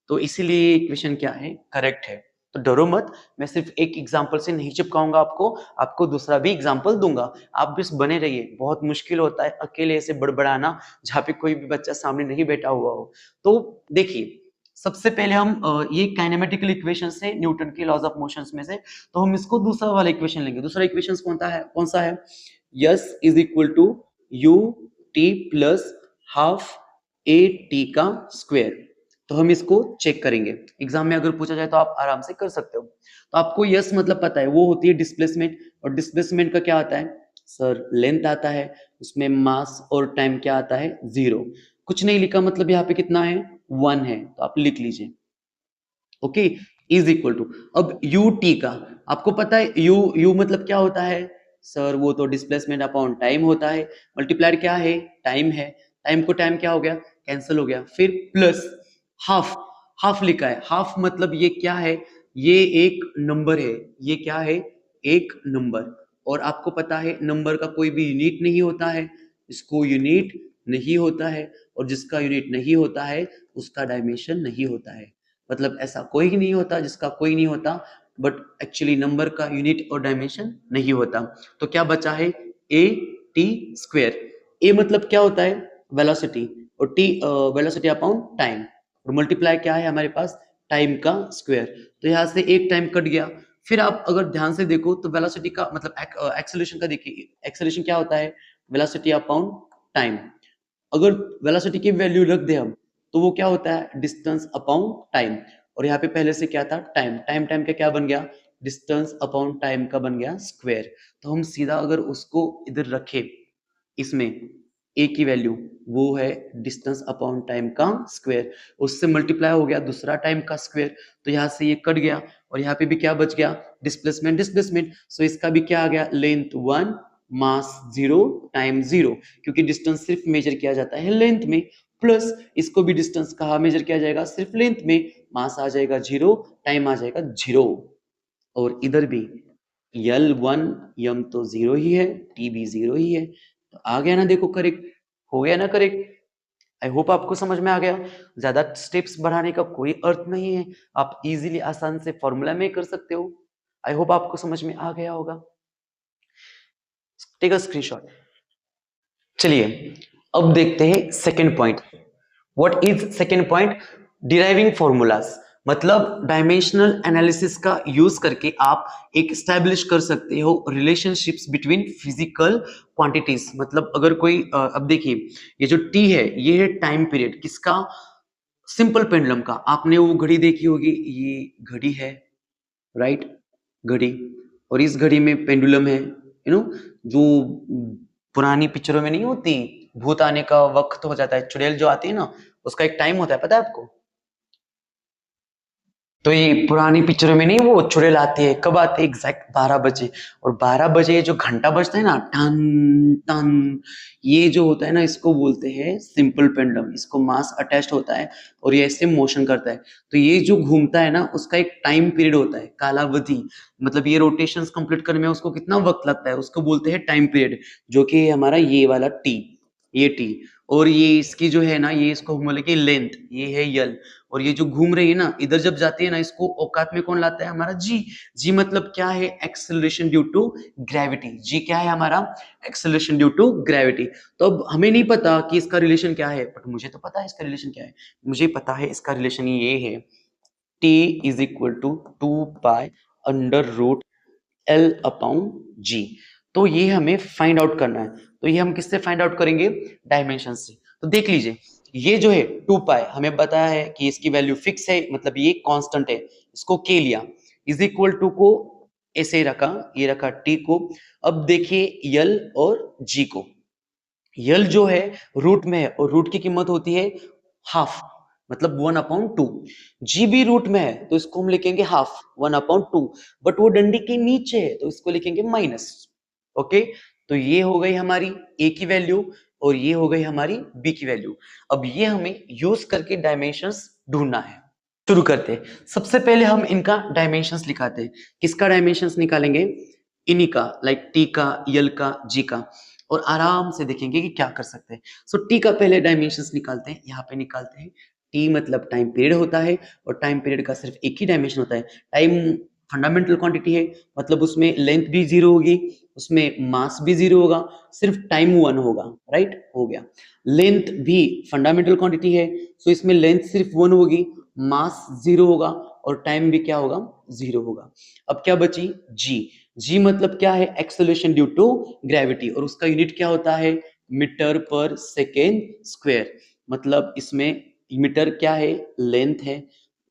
तो इसीलिए इक्वेशन क्या है करेक्ट है। तो डरो मत, मैं सिर्फ एक एग्जांपल से नहीं चिपकाऊंगा आपको, आपको दूसरा भी एग्जांपल दूंगा, आप बस बने रहिए। बहुत मुश्किल होता है अकेले ऐसे बड़बड़ाना जहाँ पे कोई भी बच्चा सामने नहीं बैठा हुआ हो। तो देखिए सबसे पहले हम ये काइनेमेटिकल इक्वेशन से, न्यूटन के लॉज ऑफ मोशंस में से, तो हम इसको दूसरा वाला इक्वेशन लेंगे। दूसरा इक्वेशन कौन सा है, yes is equal to u t plus half a t का स्क्वायर। तो हम इसको चेक करेंगे। एग्जाम में अगर पूछा जाए तो आप आराम से कर सकते हो। तो आपको यस मतलब पता है, वो होती है डिस्प्लेसमेंट। और डिस्प्लेसमेंट का क्या आता है सर? लेंथ आता है, उसमें मास और टाइम क्या आता है? 0। कुछ नहीं लिखा मतलब यहाँ पे कितना है? 1 है, तो आप लिख लीजिए। ओके, इज इक्वल टू, अब यू टी का आपको पता है, यू मतलब क्या होता है सर? वो तो डिस्प्लेसमेंट अपॉन टाइम होता है, मल्टीप्लाइड क्या है? टाइम है। टाइम को टाइम क्या हो गया? कैंसिल हो गया। फिर प्लस हाफ, हाफ लिखा है। हाफ मतलब ये क्या है? ये एक नंबर है। ये क्या है? एक नंबर। और आपको पता है नंबर का कोई भी यूनिट नहीं होता है, इसको यूनिट नहीं होता है, और जिसका यूनिट नहीं होता है उसका डायमेंशन नहीं होता है। मतलब ऐसा कोई नहीं होता जिसका कोई नहीं होता, बट एक्चुअली नंबर का यूनिट और डायमेंशन नहीं होता। तो क्या बचा है? A T square. ए मतलब क्या होता है? वेलोसिटी, और टी वेलोसिटी अपॉन टाइम, और मल्टीप्लाई क्या है हमारे पास? टाइम का स्क्वायर। तो यहाँ से एक टाइम कट गया। फिर आप अगर ध्यान से देखो तो वेलोसिटी का मतलब एक्सेलरेशन का देखिए, एक्सेलरेशन क्या होता है? Velocity upon time. अगर वेलोसिटी की वैल्यू रख दे हम, तो वो क्या होता है? Distance upon time. और यहाँ पे पहले से क्या था? टाइम। टाइम टाइम का क्या बन गया? डिस्टेंस अपॉन टाइम का बन गया स्क्वायर। तो हम सीधा अगर उसको इधर रखें, इसमें ए की वैल्यू वो है डिस्टेंस अपॉन टाइम का स्क्वायर, उससे मल्टीप्लाई हो गया दूसरा टाइम का स्क्वायर। तो यहाँ से ये कट गया, और यहाँ पे भी क्या बच गया? Displacement, displacement. सो इसका भी क्या आ गया? लेंथ 1, मास 0, टाइम 0, क्योंकि डिस्टेंस सिर्फ मेजर किया जाता है लेंथ में। प्लस इसको भी डिस्टेंस कहाँ मेजर किया जाएगा? सिर्फ लेंथ में। मास आ जाएगा 0, टाइम आ जाएगा 0। और इधर भी L1 यम तो 0 ही है, टी भी 0 ही है। तो आ गया ना, देखो करेक्ट हो गया ना करेक्ट। आई होप आपको समझ में आ गया। ज्यादा स्टेप्स बढ़ाने का कोई अर्थ नहीं है, आप इजीली आसान से फॉर्मूला में कर सकते हो। आई होप आपको समझ में आ गया होगा। Take a screenshot. चलिए अब देखते हैं second point. What is second point? Deriving formulas, मतलब डायमेंशनल एनालिसिस का यूज करके आप एक स्टैब्लिश कर सकते हो रिलेशनशिप्स बिटवीन फिजिकल क्वांटिटीज। मतलब अगर कोई अब देखिए, ये जो टी है ये है टाइम पीरियड किसका? सिंपल पेंडुलम का। आपने वो घड़ी देखी होगी, ये घड़ी है, राइट? घड़ी, और इस घड़ी में पेंडुलम है, जो पुरानी पिक्चरों में नहीं होती, भूत आने का वक्त हो जाता है, चुड़ैल जो आती है ना, उसका एक टाइम होता है, पता है आपको? तो ये पुरानी पिक्चरों में नहीं, वो चुड़ैल आती है, कब आती है? एग्जैक्ट 12 बजे। और 12 बजे जो घंटा बजता है ना, टन टन, ये जो होता है ना, इसको बोलते हैं सिंपल पेंडुलम। इसको मास अटैच्ड होता है, और ये ऐसे मोशन करता है। तो ये जो घूमता है ना, उसका एक टाइम पीरियड होता है, कालावधि। मतलब ये रोटेशंस कंप्लीट करने में उसको कितना वक्त लगता है, उसको बोलते हैं टाइम पीरियड, जो कि हमारा ये वाला टी, ये टी। और ये इसकी जो है ना, ये इसको हम बोलेंगे लेंथ, ये है यल। और ये जो घूम रही है ना, इधर जब जाती है ना, इसको औकात में कौन लाता है? हमारा जी। जी मतलब क्या है? Acceleration due to gravity. G क्या है हमारा? Acceleration due to gravity. तो अब हमें नहीं पता कि इसका रिलेशन क्या है, बट मुझे तो पता है इसका रिलेशन क्या है। मुझे पता है इसका रिलेशन ये है, T is equal to 2 pi under root L upon G. तो ये हमें फाइंड आउट करना है। तो ये हम किससे फाइंड आउट करेंगे? डायमेंशन से। तो देख लीजिए, ये जो है 2 पाई हमें बताया है कि इसकी वैल्यू फिक्स है, मतलब ये कांस्टेंट है। इसको के लिया, इज इक्वल टू को ऐसे रखा, ये रखा टी को। अब देखिए यल और जी को। यल जो है रूट में है, और रूट की कीमत होती है हाफ, मतलब 1/2। जी भी रूट में है, तो इसको हम लिखेंगे हाफ, 1/2। बट वो डंडी के नीचे है, तो इसको लिखेंगे माइनस। ओके, तो ये हो गई हमारी ए की वैल्यू, और ये हो गई हमारी बी की वैल्यू। अब ये हमें यूज करके डायमेंशंस ढूंढना है। शुरू करते हैं। सबसे पहले हम इनका डायमेंशंस निकालते हैं। किसका डायमेंशंस निकालेंगे? इन्हीं का, लाइक टी का, यल का, जी का। और आराम से देखेंगे कि क्या कर सकते हैं। सो टी का पहले डायमेंशंस निकालते हैं। यहाँ पे निकालते हैं। टी मतलब टाइम पीरियड होता है, और टाइम पीरियड का सिर्फ एक ही डायमेंशन होता है। टाइम फंडामेंटल क्वांटिटी है, मतलब उसमें लेंथ भी 0 होगी, उसमें मास भी 0 होगा, सिर्फ टाइम 1 होगा। राइट, हो गया। लेंथ भी फंडामेंटल क्वांटिटी है, सो इसमें लेंथ सिर्फ 1 होगी, मास 0 होगा, और टाइम भी क्या होगा? 0 होगा। अब क्या बची? जी। जी मतलब क्या है? एक्सेलरेशन ड्यू टू ग्रेविटी, और उसका यूनिट क्या होता है? मीटर पर सेकेंड स्क्वायर। मतलब इसमें मीटर क्या है, लेंथ है,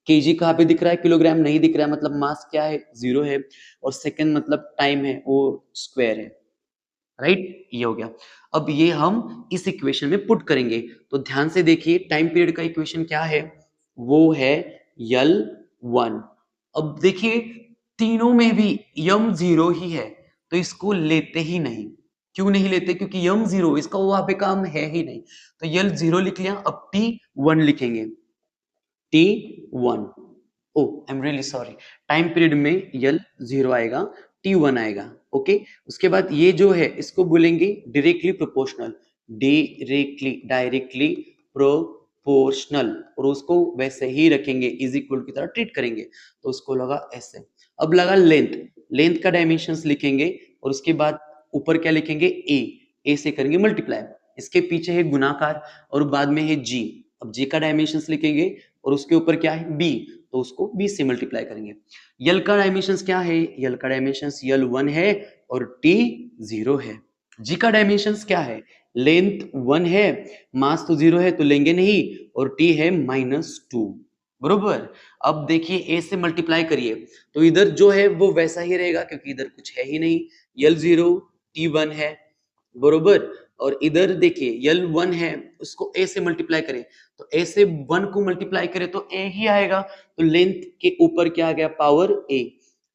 केजी कहाँ पे दिख रहा है, किलोग्राम नहीं दिख रहा है, मतलब मास क्या है, 0 है, और सेकंड मतलब टाइम है, वो स्क्वायर है, राइट, ये हो गया। अब ये हम इस इक्वेशन में पुट करेंगे, तो ध्यान से देखिए टाइम पीरियड का इक्वेशन क्या है, वो है L1। अब देखिए तीनों में भी यम 0 ही है, तो इसको लेते ही नहीं। क्यों नहीं लेते, क्योंकि यम 0 इसका वहां पे काम है ही नहीं, तो L0 लिख लिया। अब T1 लिखेंगे, T1, oh I am really sorry, time period में L0 आएगा, T1 आएगा, ओके। उसके बाद ये जो है इसको बोलेंगे डायरेक्टली प्रोपोर्शनल, डायरेक्टली प्रोपोर्शनल, और उसको वैसे ही रखेंगे, इज इक्वल की तरह ट्रीट करेंगे, तो उसको लगा ऐसे। अब लगा लेंथ, लेंथ का डायमेंशंस लिखेंगे, और उसके बाद ऊपर क्या लिखेंगे, ए से करेंगे मल्टीप्लाई, इसके पीछे है गुणाकार, और बाद में है जी। अब जी का डायमेंशंस लिखेंगे, और उसके ऊपर क्या है, बी, तो उसको बी से मल्टीप्लाई करेंगे। यल का डायमेंशंस क्या है, यल का डायमेंशंस L1 है और T 0 है। जी का डायमेंशंस क्या है, लेंथ 1 है, मास तो 0 है तो लेंगे नहीं, और T है -2, बरोबर। अब देखिए ए से मल्टीप्लाई करिए, तो इधर जो है वो वैसा ही रहेगा, क्योंकि इधर कुछ है ही नहीं, L0 T1 है, बरोबर। और इधर देखिए L1 है, उसको a से मल्टीप्लाई करें, तो a से 1 को मल्टीप्लाई करें तो a ही आएगा, तो लेंथ के ऊपर क्या आ गया, पावर a।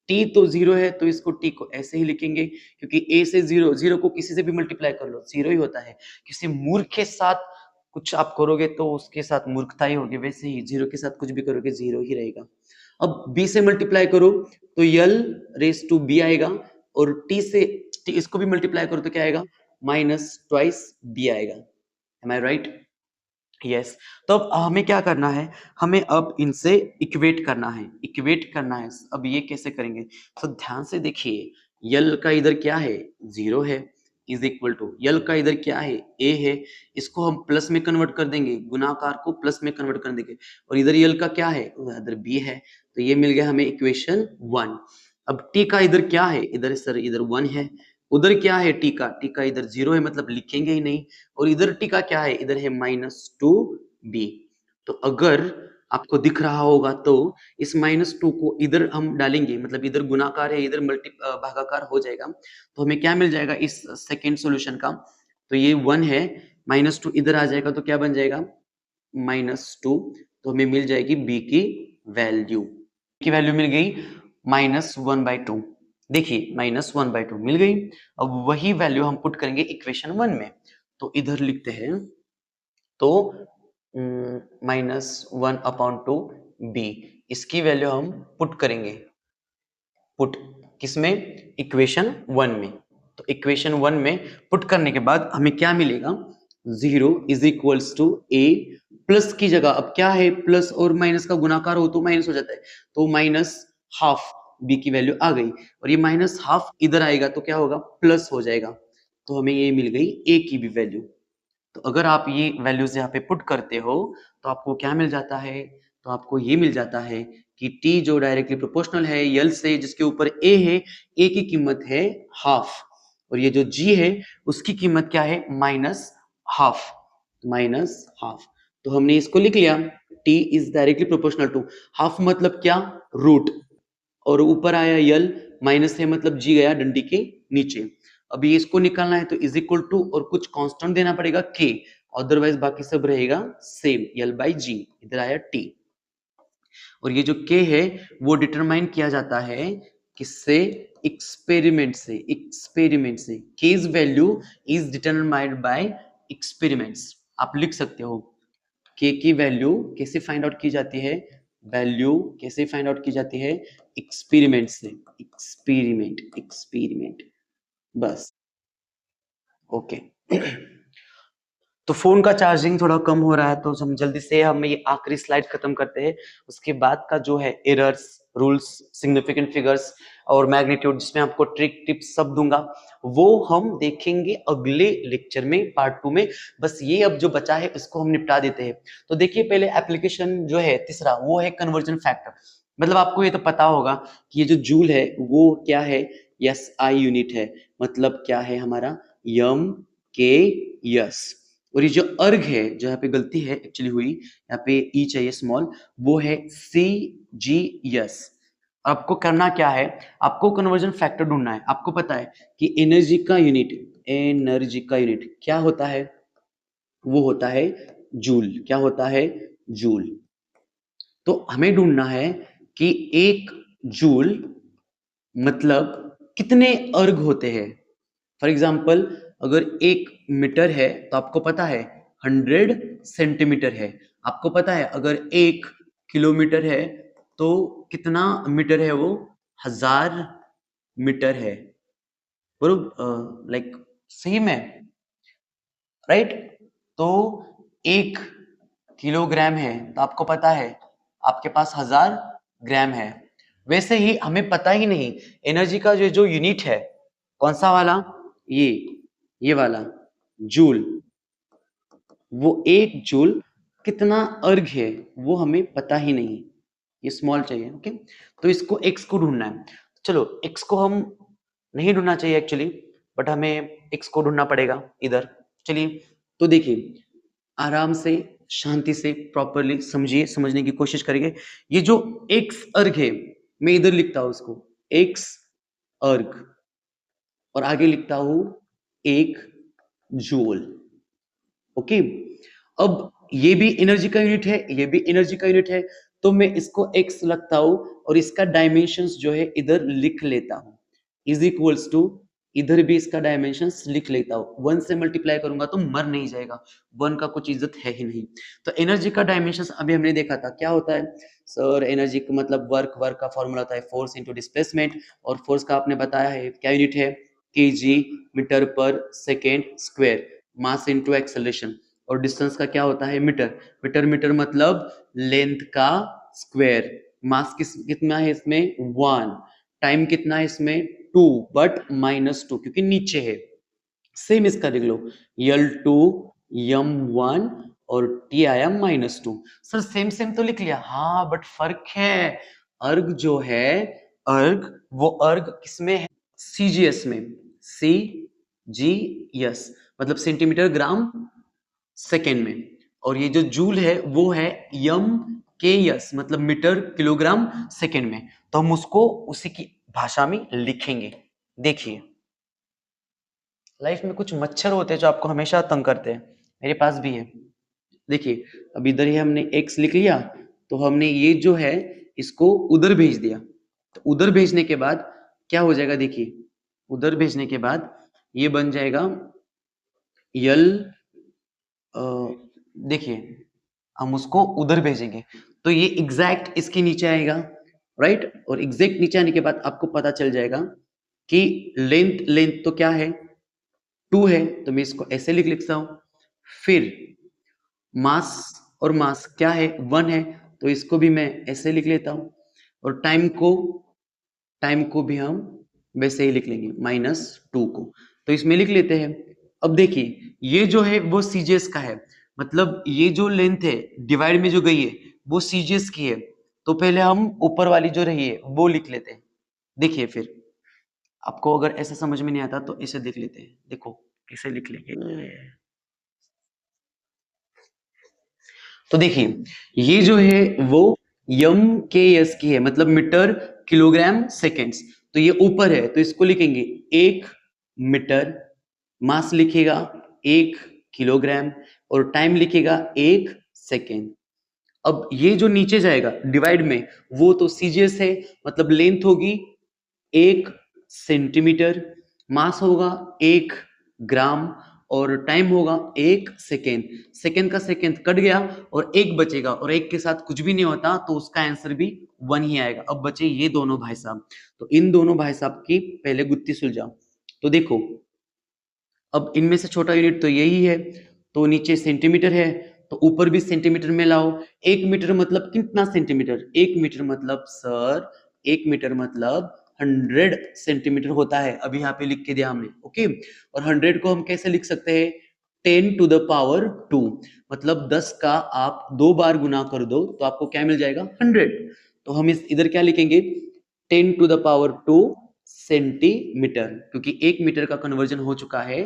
t तो 0 है, तो इसको t को ऐसे ही लिखेंगे, क्योंकि a से 0, 0 को किसी से भी मल्टीप्लाई कर लो 0 ही होता है। किसी मूर्ख के साथ कुछ आप करोगे तो उसके साथ मूर्खता ही होगी, वैसे ही 0 के साथ कुछ भी करोगे 0 ही रहेगा। अब b से मल्टीप्लाई करो तो L⁻b आएगा, और t से इसको भी मल्टीप्लाई करो तो क्या आएगा, -2b आएगा। Am I right? यस। तो अब हमें क्या करना है, हमें अब इनसे इक्वेट करना है, इक्वेट करना है। अब ये कैसे करेंगे, तो ध्यान से देखिए, यल का इधर क्या है, 0 है, इज इक्वल टू यल का इधर क्या है, a है, इसको हम प्लस में कन्वर्ट कर देंगे, गुणाकार को प्लस में कन्वर्ट कर देंगे, और इधर यल का क्या है, इधर b है, तो ये मिल गया हमें इक्वेशन 1। अब t का इधर क्या है, इधर सर इधर 1 है, उधर क्या है टी का इधर 0 है, मतलब लिखेंगे ही नहीं, और इधर टी का क्या है, इधर है -2b। तो अगर आपको दिख रहा होगा तो इस -2 को इधर हम डालेंगे, मतलब इधर गुणाकार है, इधर भागाकार हो जाएगा, तो हमें क्या मिल जाएगा इस सेकेंड सॉल्यूशन का, तो ये 1 है, -2 इधर आ जाएगा तो क्या बन जाएगा, -2, तो हमें मिल जाएगी b की वैल्यू मिल गई -1/2। देखिए -1/2 मिल गई। अब वही वैल्यू हम पुट करेंगे इक्वेशन 1 में, तो इधर लिखते हैं, तो -1/2 b, इसकी वैल्यू हम पुट करेंगे, पुट किसमें, इक्वेशन 1 में। तो इक्वेशन 1 में पुट करने के बाद हमें क्या मिलेगा, 0 is equals to a, plus की जगह अब क्या है, प्लस और माइनस का गुणाकार हो तो माइनस हो जाता है, तो -12 b की वैल्यू आ गई, और ये -12 इधर आएगा तो क्या होगा, प्लस हो जाएगा, तो हमें ये मिल गई a की भी वैल्यू। तो अगर आप ये वैल्यूज यहाँ पे पुट करते हो तो आपको क्या मिल जाता है, तो आपको ये मिल जाता है कि t जो डायरेक्टली प्रोपोर्शनल है यल से, जिसके ऊपर a है, a की कीमत है हाफ, और ये जो g है उसकी कीमत क्या है, -हाफ। तो हमने इसको लिख लिया, t is directly proportional to half, मतलब क्या, रूट, और ऊपर आया यल, माइनस है मतलब g गया डंडी के नीचे। अभी इसको निकालना है तो इज इक्वल टू और कुछ कांस्टेंट देना पड़ेगा k, अदरवाइज बाकी सब रहेगा सेम, L/G, इधर आया t, और ये जो k है वो डिटरमाइन किया जाता है किससे, एक्सपेरिमेंट से k's value is determined by experiments. आप लिख सकते हो k की वैल्यू कैसे फाइंड आउट की जाती है, वैल्यू कैसे फाइंड आउट की जाती है, एक्सपेरिमेंट से, एक्सपेरिमेंट, बस, ओके। तो फोन का चार्जिंग थोड़ा कम हो रहा है, तो हम जल्दी से हम ये आखिरी स्लाइड खत्म करते हैं, उसके बाद का जो है एरर्स, रूल्स, सिग्निफिकेंट फिगर्स और मैग्नीट्यूड, जिसमें आपको ट्रिक टिप्स सब दूंगा, वो हम देखेंगे अगले लेक्चर में, पार्ट 2 में। बस ये अब जो बचा है इसको हम निपटा देते हैं। तो देखिए पहले एप्लीकेशन जो है तीसरा, वो है कन्वर्जन फैक्टर। मतलब आपको ये तो पता होगा कि ये जो जूल है वो क्या है, SI यूनिट है, मतलब क्या है हमारा, यम के यस। और ये जो अर्ग है, जो यहाँ पे गलती है एक्चुअली हुई, यहाँ पे ई चाहिए स्मॉल, वो है CGS। आपको करना क्या है, आपको कन्वर्जन फैक्टर ढूंढना है। आपको पता है कि एनर्जी का यूनिट क्या होता है, वो होता है जूल। क्या होता है? जूल। तो हमें ढूंढना है कि एक जूल मतलब कितने अर्ग होते हैं। फॉर एग्जाम्पल, अगर 1 मीटर है तो आपको पता है 100 सेंटीमीटर है। आपको पता है अगर 1 किलोमीटर है तो कितना मीटर है, वो 1000 मीटर है। बरोबर, लाइक सही में, राइट। तो 1 किलोग्राम है तो आपको पता है आपके पास 1000 ग्राम है। वैसे ही हमें पता ही नहीं एनर्जी का जो जो यूनिट है, कौन सा वाला, ये वाला जूल। वो 1 जूल कितना अर्ग है वो हमें पता ही नहीं, ये स्मॉल चाहिए। ओके, तो इसको एक्स को ढूंढना है। चलो, एक्स को हम नहीं ढूंढना चाहिए एक्चुअली, बट हमें एक्स को ढूंढना पड़ेगा इधर। चलिए, तो देखिए, आराम से शांति से प्रॉपरली समझिए, समझने की कोशिश करेंगे। ये जो एक्स अर्ग है, मैं इधर लिखता हूं इसको एक्स अर्ग, और आगे लिखता हूं 1 जूल। ओके, अब ये भी एनर्जी का यूनिट है, ये भी एनर्जी का यूनिट है, तो मैं इसको एक्स लगता हूं और इसका डायमेंशंस जो है इधर लिख लेता हूं, इज इक्वल्स टू, इधर भी इसका डायमेंशंस लिख लेता हूं। 1 से मल्टीप्लाई करूंगा तो मर नहीं जाएगा, 1 का कुछ इज्जत है ही नहीं। तो एनर्जी का डायमेंशंस अभी हमने देखा था, क्या होता है सर? एनर्जी का मतलब वर्क का फॉर्मूला होता है फोर्स इंटू डिस्प्लेसमेंट, और फोर्स का आपने बताया है क्या यूनिट है, केजी मीटर पर second square, mass into acceleration. और डिस्टेंस का क्या होता है? मीटर मतलब लेंथ का स्क्वायर। मास कितना है इसमें? 1। टाइम कितना है इसमें? 2, बट -2 क्योंकि नीचे है। सेम इसका देख लो, L2 M1 और TIM -2। सर सेम सेम तो लिख लिया, हाँ, बट फर्क है। अर्ग जो है, वो अर्ग किसमें है? CGS में। CGS मतलब सेंटीमीटर ग्राम सेकेंड में। और ये जो जूल है वो है MKS मतलब मीटर किलोग्राम सेकेंड में। तो हम उसको उसी की भाषा में लिखेंगे। देखिए, लाइफ में कुछ मच्छर होते हैं जो आपको हमेशा तंग करते हैं, मेरे पास भी है। देखिए, अब इधर ही हमने x लिख लिया, तो हमने ये जो है इसको उधर भेज दिया। तो उधर भेजने के बाद क्या हो जाएगा? देखिए, उधर भेजने के बाद ये बन जाएगा यल, देखिए हम उसको उधर भेजेंगे तो ये एग्जैक्ट इसके नीचे आएगा, राइट। और एग्जैक्ट नीचे आने के बाद आपको पता चल जाएगा कि लेंथ तो क्या है? 2 है, तो मैं इसको ऐसे लिख लिखता हूं। फिर मास, और मास क्या है? 1 है, तो इसको भी मैं ऐसे लिख लेता हूं। और टाइम को भी हम वैसे ही लिख लेंगे -2 को, तो इसमें लिख लेते हैं। अब देखिए, ये जो है वो सीजीएस का है, मतलब ये जो लेंथ है डिवाइड में जो गई है वो सीजीएस की है। तो पहले हम ऊपर वाली जो रही है वो लिख लेते हैं। देखिए, फिर आपको अगर ऐसा समझ में नहीं आता तो इसे देख लेते हैं। देखो कैसे लिख लेंगे। तो देखिए, ये जो है वो MKS की है, मतलब मीटर किलोग्राम सेकेंड्स। तो ये ऊपर है तो इसको लिखेंगे 1 मीटर, मास लिखेगा 1 किलोग्राम, और टाइम लिखेगा 1 सेकेंड। अब ये जो नीचे जाएगा डिवाइड में, वो तो सीजीएस है, मतलब लेंथ होगी 1 सेंटीमीटर, मास होगा 1 ग्राम, और टाइम होगा 1 सेकेंड। सेकेंड का सेकेंड कट गया और 1 बचेगा, और 1 के साथ कुछ भी नहीं होता तो उसका आंसर भी 1 ही आएगा। अब बचे ये दोनों भाई साहब, तो इन दोनों भाई साहब की पहले गुत्थी सुलझाओ। तो देखो, अब इनमें से छोटा यूनिट तो यही है, तो नीचे सेंटीमीटर है तो ऊपर भी सेंटीमीटर में लाओ। 1 मीटर मतलब कितना सेंटीमीटर? 1 मीटर मतलब सर, 1 मीटर मतलब 100 सेंटीमीटर होता है। अभी यहाँ पे लिख के दिया हमने, ओके। और 100 को हम कैसे लिख सकते हैं? 10⁻², मतलब 10 का आप 2 बार गुना कर दो तो आपको क्या मिल जाएगा? 100। तो हम इस इधर क्या लिखेंगे? 10⁻² सेंटीमीटर, क्योंकि 1 मीटर का कन्वर्जन हो चुका है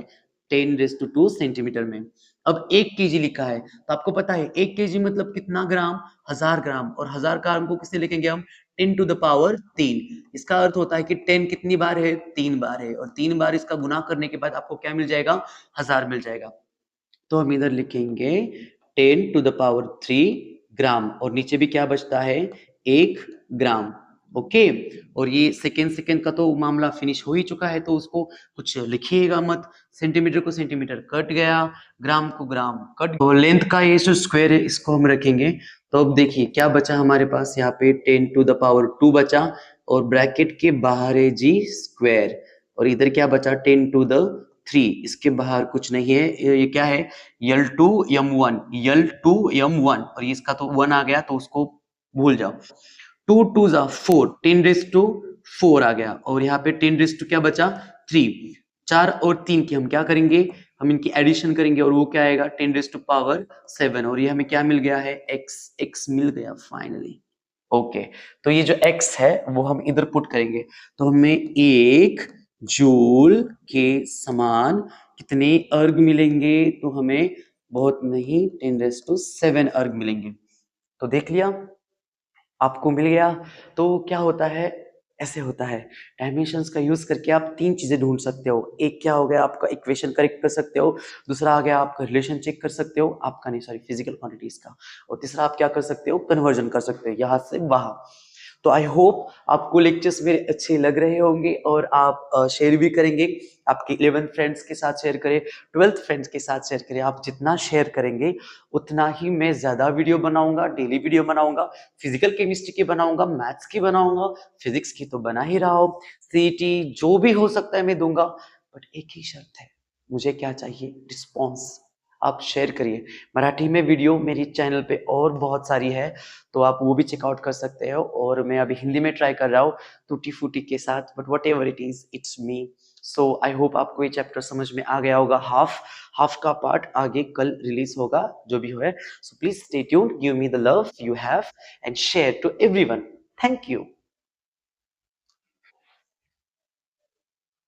10⁻² सेंटीमीटर में। अब 1 kg लिखा है तो आपको पता है 1 kg मतलब कितना ग्राम, 1000 ग्राम, और 1000 ग्राम को किससे लिखेंगे हम, 10 टू द पावर 3। इसका अर्थ होता है कि 10 कितनी बार है, 3 बार है, और 3 बार इसका गुना करने के बाद आपको क्या मिल जाएगा, 1000 मिल जाएगा। तो हम इधर लिखेंगे 10 टू द पावर 3 ग्राम, और नीचे भी क्या बचता है, 1 ग्राम। ओके, और ये सेकेंड का तो मामला फिनिश हो ही चुका है, तो उसको कुछ लिखिएगा मत। सेंटीमीटर को सेंटीमीटर कट गया, ग्राम को ग्राम कट, तो लेंथ का ये जो स्क्वायर है इसको हम रखेंगे। तो अब देखिए क्या बचा हमारे पास, यहाँ पे 10 टू द पावर 2 बचा, और ब्रैकेट के बाहर है जी स्क्वायर, और इधर क्या बचा 10 टू द 3, इसके बाहर कुछ नहीं है, ये क्या है, L2 M1, L2 M1, और इसका तो 1 आ गया तो उसको भूल जाओ। 2 2 जा 4, 10 रेस टू 4 आ गया, और यहाँ पे 10 रेस टू क्या बचा, 3। 4 और 3 की हम क्या करेंगे, हम इनकी एडिशन करेंगे, और वो क्या आएगा 10 रेस टू पावर 7, और ये हमें क्या मिल गया है, x मिल गया फाइनली। ओके, तो ये जो x है वो हम इधर पुट करेंगे, तो हमें 1 जूल के समान कितने अर्ग मिलेंगे, तो हमें बहुत नहीं 10⁻⁷ अर्ग मिलेंगे। तो देख लिया, आपको मिल गया। तो क्या होता है, ऐसे होता है, डायमेंशंस का यूज करके आप 3 चीजें ढूंढ सकते हो। एक क्या हो गया, आपका इक्वेशन करेक्ट कर सकते हो, दूसरा आ गया आपका रिलेशन चेक कर सकते हो, आपका नहीं सॉरी फिजिकल क्वांटिटीज का, और तीसरा आप क्या कर सकते हो, कन्वर्जन कर सकते हो यहाँ से वहां। तो आई होप आपको लेक्चर्स मेरे अच्छे लग रहे होंगे, और आप शेयर भी करेंगे, आपके 11th फ्रेंड्स के साथ शेयर करें, 12th फ्रेंड्स के साथ शेयर करें। आप जितना शेयर करेंगे उतना ही मैं ज्यादा वीडियो बनाऊंगा, डेली वीडियो बनाऊंगा, फिजिकल केमिस्ट्री की बनाऊंगा, मैथ्स की बनाऊंगा, फिजिक्स की तो बना ही रहा हो, सीईटी जो भी हो सकता है मैं दूंगा, बट एक ही शर्त है, मुझे क्या चाहिए, रिस्पॉन्स। आप शेयर करिए। मराठी में वीडियो मेरी चैनल पे और बहुत सारी है, तो आप वो भी चेकआउट कर सकते हो, और मैं अभी हिंदी में ट्राई कर रहा हूँ टूटी फूटी के साथ, but what ever it is it's me. So I hope आपको ये चैप्टर समझ में आ गया होगा। हाफ का पार्ट आगे कल रिलीज होगा, जो भी है। So please stay tuned, give me the love you have and share to everyone. Thank you.